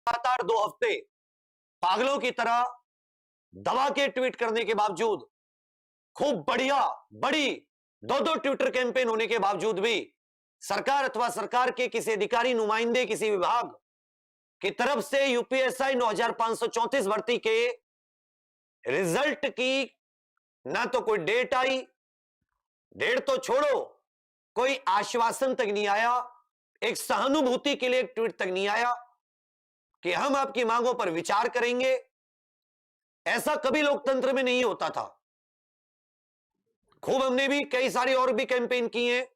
लगातार 2 हफ्ते पागलों की तरह दबा के ट्वीट करने के बावजूद, खूब बढ़िया बड़ी 2-2 ट्विटर कैंपेन होने के बावजूद भी सरकार अथवा सरकार के किसी अधिकारी, नुमाइंदे, किसी विभाग की तरफ से यूपीएसआई 9534 भर्ती के रिजल्ट की ना तो कोई डेट आई, डेट तो छोड़ो, कोई आश्वासन तक नहीं आया, एक सहानुभूति के लिए एक ट्वीट तक नहीं आया कि हम आपकी मांगों पर विचार करेंगे। ऐसा कभी लोकतंत्र में नहीं होता था। खूब हमने भी कई सारी और भी कैंपेन की हैं,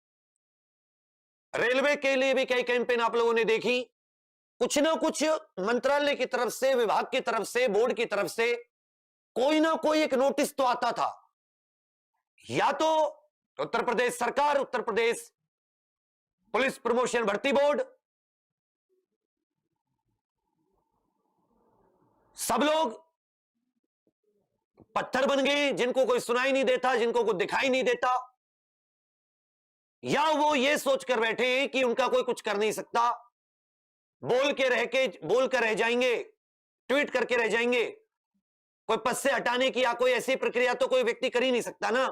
रेलवे के लिए भी कई कैंपेन आप लोगों ने देखी। कुछ ना कुछ मंत्रालय की तरफ से, विभाग की तरफ से, बोर्ड की तरफ से कोई ना कोई एक नोटिस तो आता था। या तो उत्तर प्रदेश सरकार, उत्तर प्रदेश पुलिस प्रमोशन भर्ती बोर्ड, सब लोग पत्थर बन गए, जिनको कोई सुनाई नहीं देता, जिनको कोई दिखाई नहीं देता, या वो ये सोचकर बैठे हैं कि उनका कोई कुछ कर नहीं सकता, बोल कर रह जाएंगे, ट्वीट करके रह जाएंगे। कोई पद से हटाने की या कोई ऐसी प्रक्रिया तो कोई व्यक्ति कर ही नहीं सकता ना।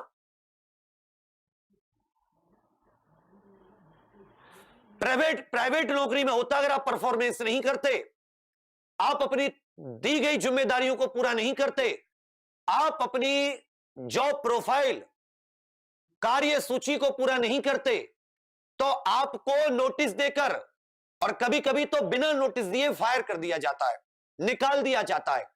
प्राइवेट नौकरी में होता, अगर आप परफॉर्मेंस नहीं करते, आप अपनी दी गई जिम्मेदारियों को पूरा नहीं करते, आप अपनी जॉब प्रोफाइल, कार्य सूची को पूरा नहीं करते, तो आपको नोटिस देकर और कभी कभी तो बिना नोटिस दिए फायर कर दिया जाता है, निकाल दिया जाता है।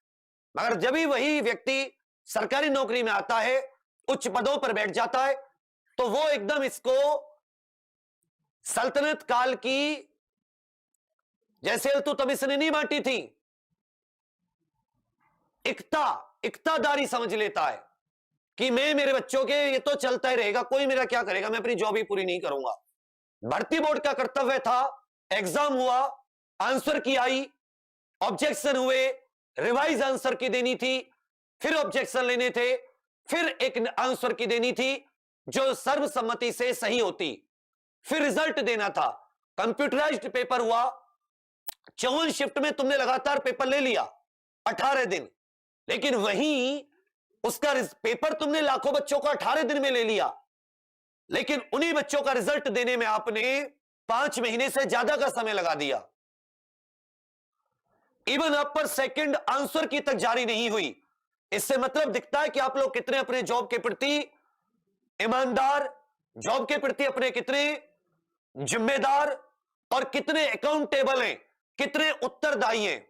मगर जब भी वही व्यक्ति सरकारी नौकरी में आता है, उच्च पदों पर बैठ जाता है, तो वो एकदम इसको सल्तनत काल की जैसे तो तब इसने नहीं बांटी थी, इकतादारी समझ लेता है कि मैं, मेरे बच्चों के ये तो चलता ही रहेगा, कोई मेरा क्या करेगा, मैं अपनी जॉब ही पूरी नहीं करूंगा। भर्ती बोर्ड का कर्तव्य था, एग्जाम हुआ, आंसर की आई, ऑब्जेक्शन हुए, रिवाइज आंसर की देनी थी, फिर ऑब्जेक्शन लेने थे, फिर एक आंसर की देनी थी जो सर्वसम्मति से सही होती, फिर रिजल्ट देना था। कंप्यूटराइज्ड पेपर हुआ, 54 शिफ्ट में तुमने लगातार पेपर ले लिया 18 दिन, लेकिन वहीं उसका पेपर तुमने लाखों बच्चों का 18 दिन में ले लिया, लेकिन उन्हीं बच्चों का रिजल्ट देने में आपने 5 महीने से ज्यादा का समय लगा दिया। इवन आप पर सेकंड आंसर की तक जारी नहीं हुई। इससे मतलब दिखता है कि आप लोग कितने अपने जॉब के प्रति ईमानदार, जॉब के प्रति अपने कितने जिम्मेदार और कितने अकाउंटेबल हैं, कितने उत्तरदायी हैं।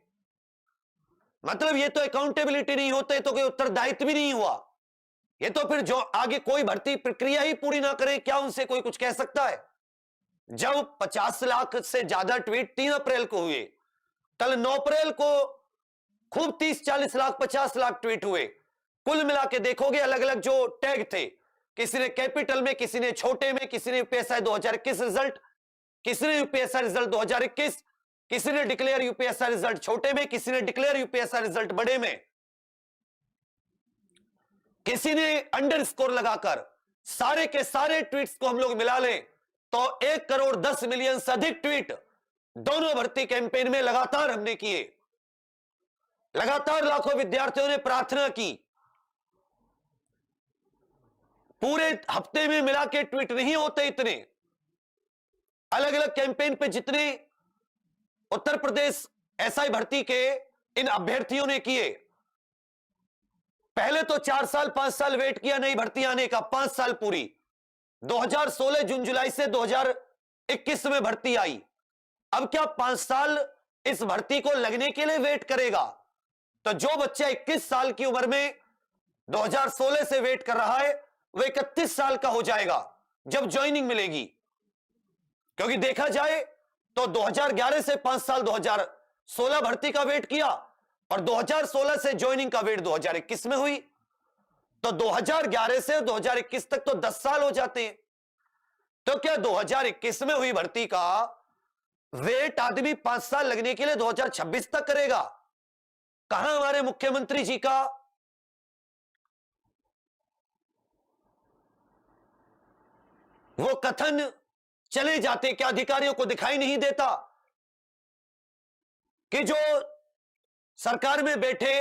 मतलब ये तो अकाउंटेबिलिटी नहीं होते तो कोई उत्तरदायित्व भी नहीं हुआ। ये तो फिर जो आगे कोई भर्ती प्रक्रिया ही पूरी ना करे, क्या उनसे कोई कुछ कह सकता है? जब 50 लाख से ज्यादा ट्वीट 3 अप्रैल को हुए, कल 9 अप्रैल को खूब 30-40 लाख 50 लाख ट्वीट हुए। कुल मिला के देखोगे अलग अलग जो टैग थे, किसी ने कैपिटल में, किसी ने छोटे में, किसी ने यूपीएसआई 2021 रिजल्ट, किसी ने यूपीएसआई रिजल्ट 2021, किसी ने डिक्लेयर यूपीएसआई रिजल्ट छोटे में, किसी ने डिक्लेयर यूपीएसआई रिजल्ट बड़े में, किसी ने अंडरस्कोर लगाकर। सारे के सारे ट्वीट्स को हम लोग मिला लें तो 1 करोड़ 10 मिलियन से अधिक ट्वीट दोनों भर्ती कैंपेन में लगातार हमने किए। लगातार लाखों विद्यार्थियों ने प्रार्थना की। पूरे हफ्ते में मिला के ट्वीट नहीं होते इतने। अलग अलग कैंपेन पे जितने उत्तर प्रदेश एसआई भर्ती के इन अभ्यर्थियों ने किए, पहले तो 4 साल 5 साल वेट किया नई भर्ती आने का, 5 साल पूरी। 2016 जून जुलाई से 2021 में भर्ती आई। अब क्या 5 साल इस भर्ती को लगने के लिए वेट करेगा? तो जो बच्चा 21 साल की उम्र में 2016 से वेट कर रहा है, वह 31 साल का हो जाएगा जब ज्वाइनिंग मिलेगी। क्योंकि देखा जाए तो 2011 से 5 साल 2016 भर्ती का वेट किया और 2016 से ज्वाइनिंग का वेट 2021 में हुई, तो 2011 से 2021 तक तो 10 साल हो जाते हैं। तो क्या 2021 में हुई भर्ती का वेट आदमी 5 साल लगने के लिए 2026 तक करेगा? कहां हमारे मुख्यमंत्री जी का वो कथन चले जाते, क्या अधिकारियों को दिखाई नहीं देता कि जो सरकार में बैठे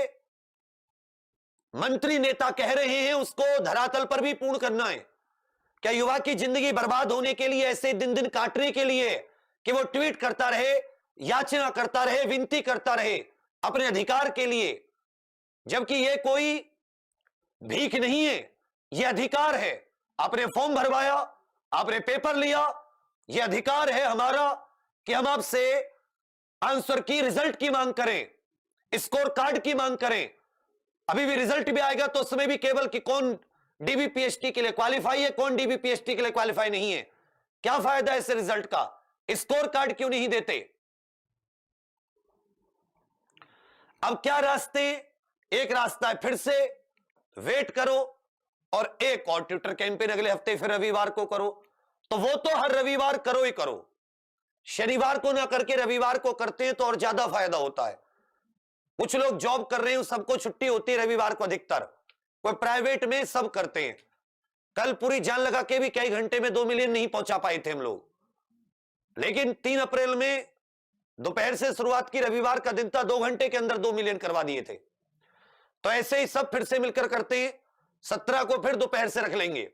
मंत्री नेता कह रहे हैं उसको धरातल पर भी पूर्ण करना है। क्या युवा की जिंदगी बर्बाद होने के लिए, ऐसे दिन दिन काटने के लिए कि वो ट्वीट करता रहे, याचना करता रहे, विनती करता रहे अपने अधिकार के लिए, जबकि ये कोई भीख नहीं है, ये अधिकार है। आपने फॉर्म भरवाया, आपने पेपर लिया, ये अधिकार है हमारा कि हम आपसे आंसर की, रिजल्ट की मांग करें, स्कोर कार्ड की मांग करें। अभी भी रिजल्ट भी आएगा तो उसमें भी केवल कि कौन डीबीपीएचटी के लिए क्वालिफाई है, कौन डीबीपीएचटी के लिए क्वालिफाई नहीं है। क्या फायदा है इस रिजल्ट का? स्कोर कार्ड क्यों नहीं देते? अब क्या रास्ते? एक रास्ता है फिर से वेट करो और एक और ट्विटर कैंपेन अगले हफ्ते फिर रविवार को करो। तो वो तो हर रविवार करो ही करो, शनिवार को ना करके रविवार को करते हैं तो और ज्यादा फायदा होता है। कुछ लोग जॉब कर रहे हैं, सबको छुट्टी होती है रविवार को, अधिकतर कोई प्राइवेट में, सब करते हैं। कल पूरी जान लगा के भी कई घंटे में 2 मिलियन नहीं पहुंचा पाए थे हम लोग, लेकिन 3 अप्रैल में दोपहर से शुरुआत की, रविवार का दिन था, 2 घंटे के अंदर 2 मिलियन करवा दिए थे। तो ऐसे ही सब फिर से मिलकर करते हैं। 17 को फिर दोपहर से रख लेंगे।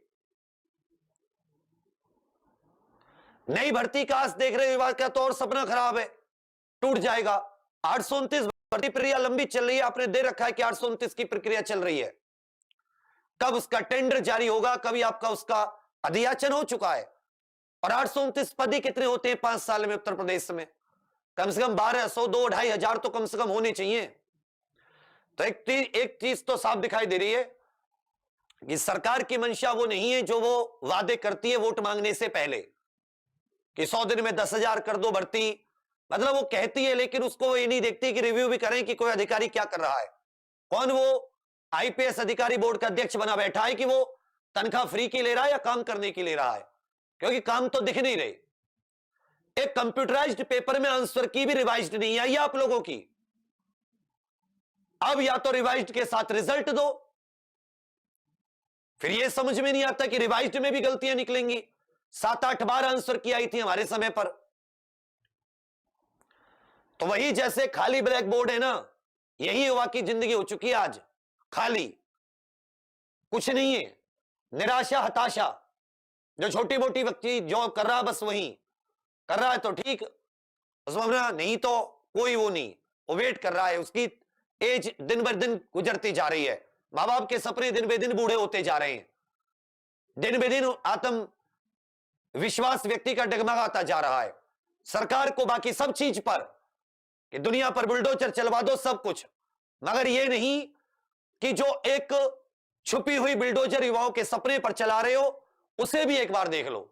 नई भर्ती का आज देख रहे विभाग का तो और सपना खराब है, टूट जाएगा। 829 भर्ती प्रक्रिया लंबी चल रही है, आपने दे रखा है कि 829 की प्रक्रिया चल रही है। कब उसका टेंडर जारी होगा, कभी आपका उसका अधियाचन हो चुका है। और 829 पद ही कितने होते हैं 5 साल में उत्तर प्रदेश में? कम से कम 1200, 2-2,500 तो कम से कम होने चाहिए। तो एक चीज तो साफ दिखाई दे रही है कि सरकार की मंशा वो नहीं है जो वो वादे करती है वोट मांगने से पहले कि 100 दिन में 10,000 कर दो भर्ती। मतलब वो कहती है, लेकिन उसको वो ये नहीं देखती कि रिव्यू भी करें कि कोई अधिकारी क्या कर रहा है। कौन वो आईपीएस अधिकारी बोर्ड का अध्यक्ष बना बैठा है कि वो तनख्वाह फ्री की ले रहा है या काम करने की ले रहा है? क्योंकि काम तो दिख नहीं रहे। एक कंप्यूटराइज्ड पेपर में आंसर की भी रिवाइज्ड नहीं आई आप लोगों की। अब या तो रिवाइज्ड के साथ रिजल्ट दो, फिर यह समझ में नहीं आता कि रिवाइज्ड में भी गलतियां निकलेंगी। 7-8 बार आंसर की आई थी हमारे समय पर। तो वही जैसे खाली ब्लैक बोर्ड है ना, यही युवा की जिंदगी हो चुकी है आज, खाली, कुछ नहीं है, निराशा, हताशा। जो छोटी मोटी व्यक्ति जॉब कर रहा है बस वही कर रहा है तो ठीक, उसमें नहीं तो कोई वो नहीं, वो वेट कर रहा है। उसकी एज दिन ब दिन गुजरती जा रही है, मां बाप के सपने दिन बे दिन बूढ़े होते जा रहे हैं, दिन बे दिन आत्म विश्वास व्यक्ति का डगमगाता जा रहा है। सरकार को बाकी सब चीज पर कि दुनिया पर बुलडोजर चलवा दो, सब कुछ, मगर यह नहीं कि जो एक छुपी हुई बुलडोजर युवाओं के सपने पर चला रहे हो उसे भी एक बार देख लो।